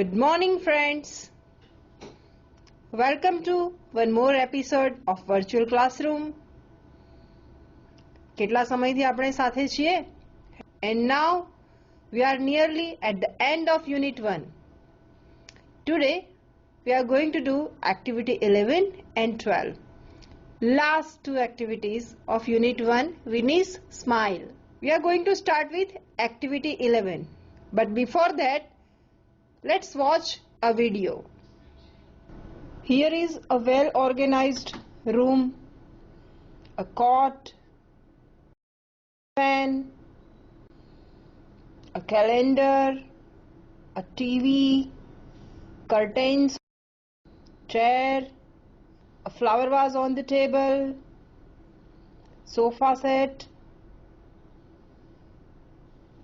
Good morning, friends. Welcome to one more episode of Virtual Classroom. કેટલા સમયથી આપણે સાથે છીએ? And now we are nearly at the end of Unit 1. Today we are going to do Activity 11 and 12. Last two activities of Unit 1, Winnie's Smile. We are going to start with Activity 11. But before that, let's watch a video. Here is a well-organized room, a cot, fan, a calendar, a TV, curtains, chair, a flower vase on the table, sofa set,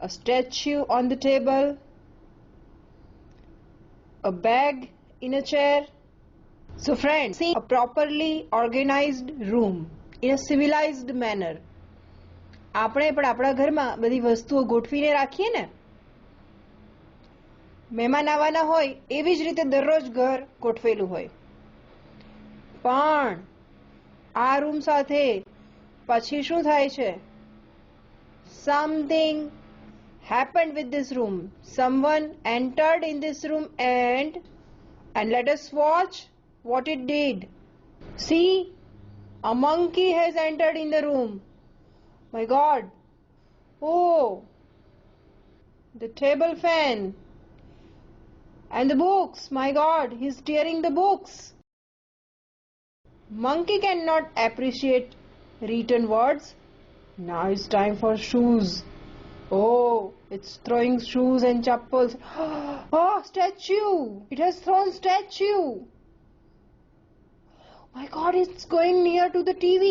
a statue on the table, a bag in a chair. So friends, see a properly organized room in a civilized manner. આપણે પણ આપણા ઘરમાં બધી વસ્તુઓ ગોઠવીને રાખીએ ને, મહેમાન આવવાના હોય એવી જ રીતે દરરોજ ઘર ગોઠવેલું હોય. પણ આ રૂમ સાથે પછી શું થાય છે? Something happened with this room. Someone entered in this room and let us watch what it did. See, a monkey has entered in the room. My God. Oh, the table fan and the books. My God, he's tearing the books. Monkey cannot appreciate written words. Now it's time for shoes. Oh, it's throwing shoes and chappals. Oh, statue! It has thrown statue. My God, it's going near to the TV.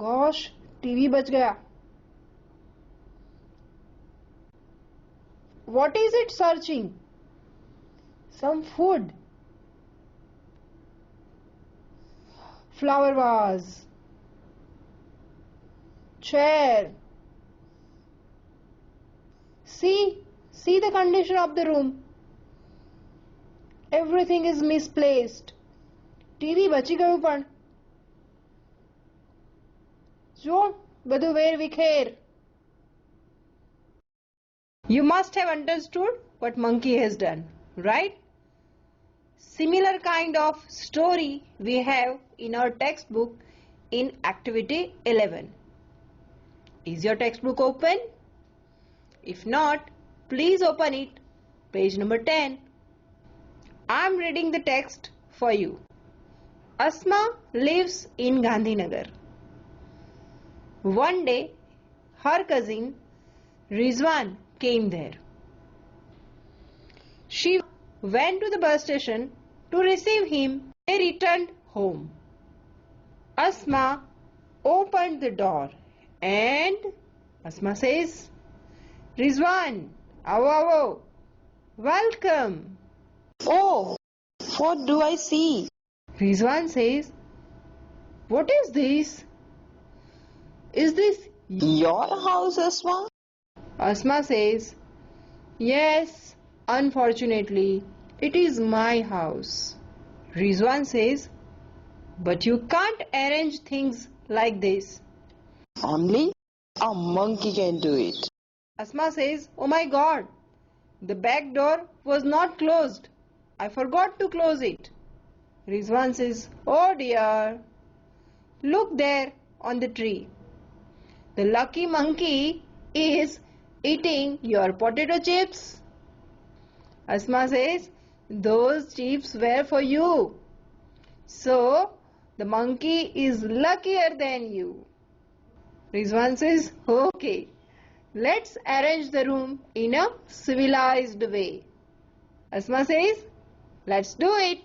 Gosh, TV बच गया. What is it searching? Some food. Flower vase. Chair. See the condition of the room. Everything is misplaced. TV બચી ગયું પણ. જો બધું વેરવિખેર. You must have understood what monkey has done, right? Similar kind of story we have in our textbook in Activity 11. Is your textbook open? If not, please open it. Page number 10. I am reading the text for you. Asma lives in Gandhinagar. One day, her cousin Rizwan came there. She went to the bus station to receive him. They returned home. Asma opened the door and Asma says, Rizwan, avo, welcome. Oh, what do I see? Rizwan says, what is this? Is this Your house, Asma? Asma says, yes, unfortunately, it is my house. Rizwan says, but you can't arrange things like this. Only a monkey can do it. Asma says, oh my God, the back door was not closed. I forgot to close it. Rizwan says, oh dear, look there on the tree. The lucky monkey is eating your potato chips. Asma says, those chips were for you. So, the monkey is luckier than you. Rizwan says, okay, let's arrange the room in a civilized way. Asma says, let's do it.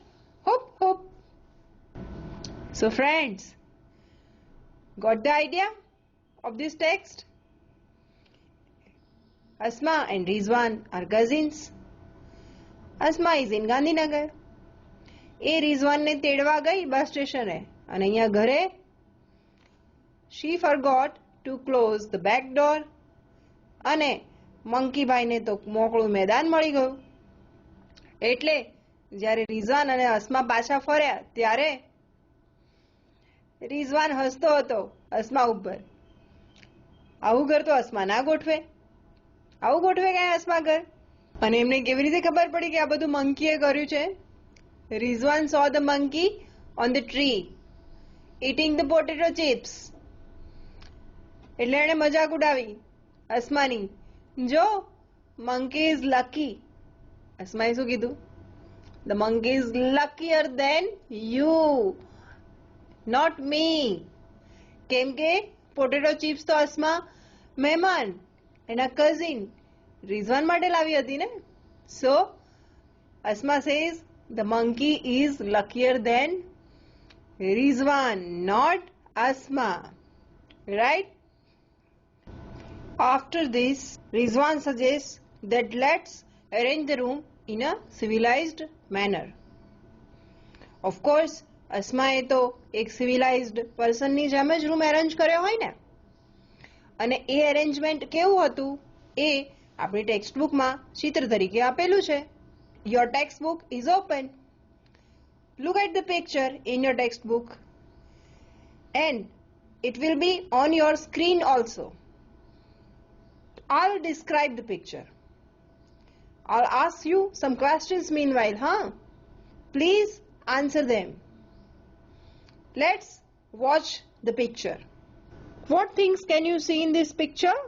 Hop, hop. So friends, got the idea of this text? Asma and Rizwan are cousins. Asma is in Gandhinagar. એ રિઝવાનને તેડવા ગઈ બસ સ્ટેશને અને અહીંયા ઘરે she forgot to close the back door અને monkey ભાઈને તો મોકળું મેદાન મળી ગયું. એટલે જ્યારે રિઝવાન અને અસ્મા પાછા ફર્યા ત્યારે રિઝવાન હસતો હતો અસ્મા ઉપર. આવું ઘર તો અસ્મા ના ગોઠવે, આવું ગોઠવે કાંઈ અસ્મા ઘર? અને એમને કેવી રીતે ખબર પડી કે આ બધું મંકીએ કર્યું છે? Rizwan saw the monkey on the tree eating the potato chips. એટલે એણે મજાક ઉડાવી અસ્માની. જો monkey is lucky. અસ્માએ શું કીધું? The monkey is luckier than you, not me. કેમ કે પોટેટો ચિપ્સ તો અસ્મા મહેમાન એના કઝિન રિઝવાન માટે લાવી હતી ને. સો Asma says the monkey is luckier than Rizwan, not Asma. Right? After this, Rizwan suggests that let's arrange the room in a civilized manner. Of course, અસ્માએ તો એક સિવિલાઇઝડ પર્સનની જેમ જ રૂમ એરેન્જ કર્યો હોય ને. અને એ અરેન્જમેન્ટ કેવું હતું એ આપણી ટેક્સ્ટ બુકમાં ચિત્ર તરીકે આપેલું છે. Your textbook is open. Look at the picture in your textbook and it will be on your screen also. I'll describe the picture. I'll ask you some questions meanwhile, huh? Please answer them. Let's watch the picture. What things can you see in this picture?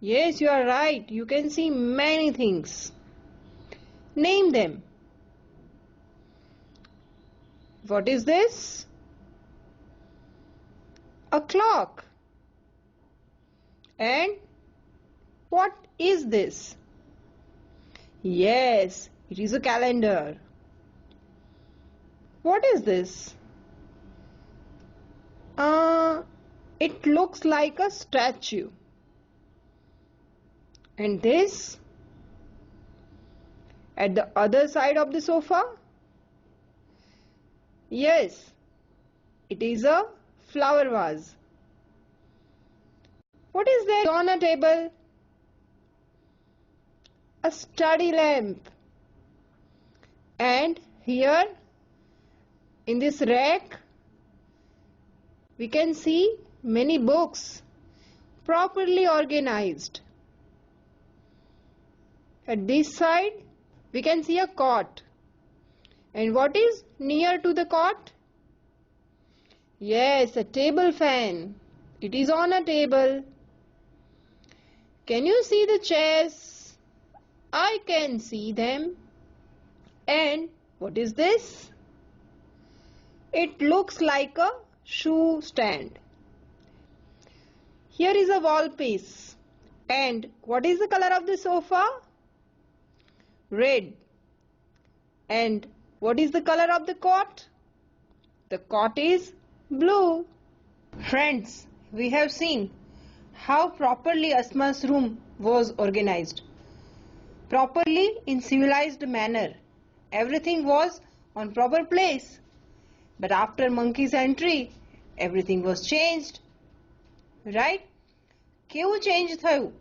Yes, you are right. You can see many things. Name them. What is this? A clock. And what is this? Yes, it is a calendar. What is this? It looks like a statue. And this? At the other side of the sofa? Yes, it is a flower vase. What is there on a table? A study lamp. And here in this rack we can see many books properly organized. At this side we can see a cot. And what is near to the cot? Yes, a table fan. It is on a table. Can you see the chairs? I can see them. And what is this? It looks like a shoe stand. Here is a wall piece. And what is the color of the sofa? Red. And what is the color of the cot? The cot is blue. Friends, we have seen how properly Asma's room was organized. Properly in civilized manner. Everything was on proper place. But after monkey's entry, everything was changed. Right? કેવું change થયું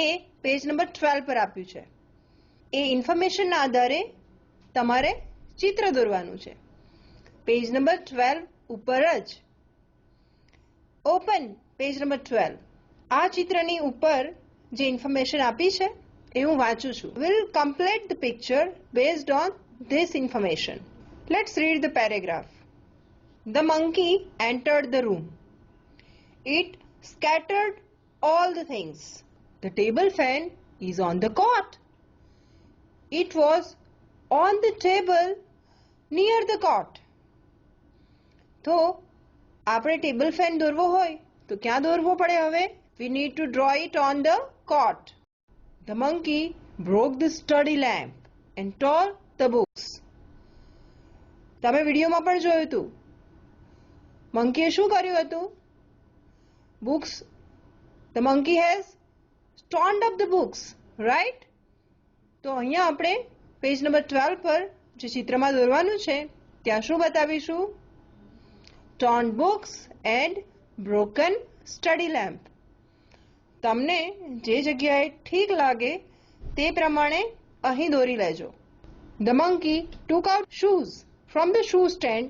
એ page number 12 પર આપ્યું છે. એ ઇન્ફોર્મેશનના આધારે તમારે ચિત્ર દોરવાનું છે. પેજ નંબર 12 ઉપર જ. Open page number 12. આ ચિત્રની ઉપર જે ઇન્ફોર્મેશન આપી છે એ હું વાંચું છું. We'll complete the picture based on this information. Let's read the paragraph. The monkey entered the room. It scattered all the things. The table fan is on the cot. It was on the table near the cot. તો આપણે table fan દોરવો હોય તો ક્યાં દોરવો પડે હવે? We need to draw it on the cot. The monkey broke the study lamp and tore the books. તમે વિડીયોમાં પણ જોયું હતું. મંકીએ શું કર્યું હતું? Books. The monkey has torn up the books, right? તો અહીંયા આપણે પેજ નંબર 12 પર જે ચિત્રમાં દોરવાનું છે ત્યાં શું બતાવીશું? Torn books and broken study lamp. તમને જે જગ્યાએ ઠીક લાગે તે પ્રમાણે અહીં દોરી લેજો. The monkey took out shoes from the shoe stand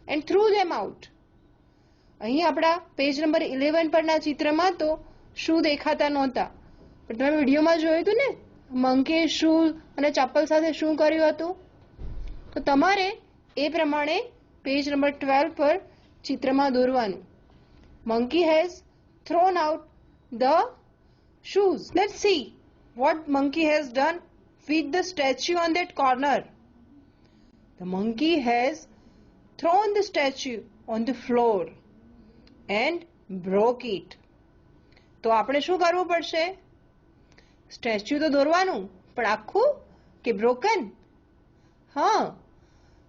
and threw them out. અહીં આપણા પેજ નંબર 11 પરના ચિત્રમાં તો શૂ દેખાતા નહોતા, પણ તમે વિડીયોમાં જોયું હતું ને, મંકીએ શૂ અને ચપ્પલ સાથે શું કર્યું હતું? તો તમારે એ પ્રમાણે પેજ નંબર 12 પર ચિત્રમાં દોરવાનું. Monkey has thrown out the shoes. Let's see what monkey has done with the statue on that corner. The monkey has thrown the statue on the floor and broke it. તો આપણે શું કરવું પડશે? Statue તો દોરવાનું, પણ આખું કે બ્રોકન? હા,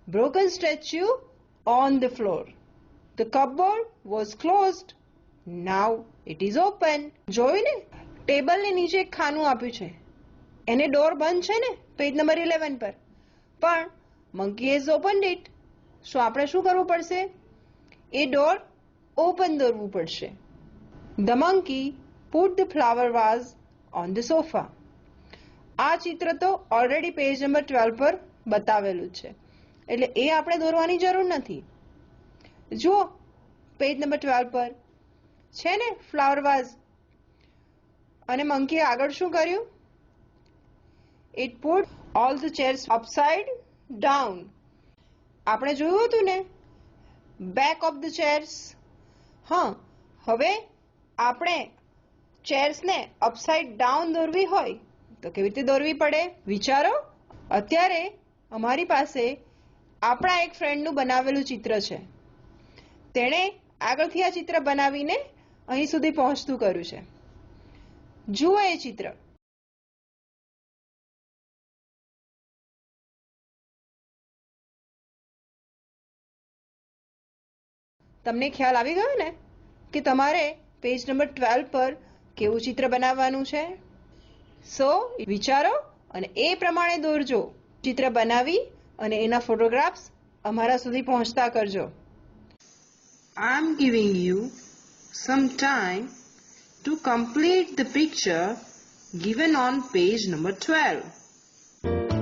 broken statue on the floor. The cupboard was closed. Now it is open. જોયું ને, ટેબલની નીચે એક ખાનું આપ્યું છે, એને ડોર બંધ છે ને પેજ નંબર 11 પર, પણ monkey has opened it. So આપણે શું કરવું પડશે? એ ડોર ઓપન દોરવું પડશે. The monkey put the flower vase on the sofa. આ ચિત્ર તો ઓલરેડી પેજ નંબર 12 પર બતાવેલું છે, એટલે એ આપણે દોરવાની જરૂર નથી. જુઓ, પેજ નંબર 12 પર છે ને ફ્લાવર વાઝ, અને મંકીએ આગળ શું કર્યું? It put all the chairs upside down. આપણે જોયું હતું ને, બેક ઓફ ધ ચેર્સ. હા, હવે આપણે ચેર્સને અપસાઇડ ડાઉન દોરવી હોય તો કેવી રીતે દોરવી પડે? વિચારો. અત્યારે અમારી પાસે આપણા એક ફ્રેન્ડનું બનાવેલું ચિત્ર છે. તેણે આગળથી આ ચિત્ર બનાવીને અહીં સુધી પહોંચતું કર્યું છે. જુઓ એ ચિત્ર. તમને ખ્યાલ આવી ગયો ને કે તમારે પેજ નંબર 12 પર કેવું ચિત્ર બનાવવાનું છે? સો વિચારો અને એ પ્રમાણે દોરજો. ચિત્ર બનાવી અને એના ફોટોગ્રાફ્સ અમારા સુધી પહોંચતા કરજો. I am giving you some time to complete the picture given on page number 12.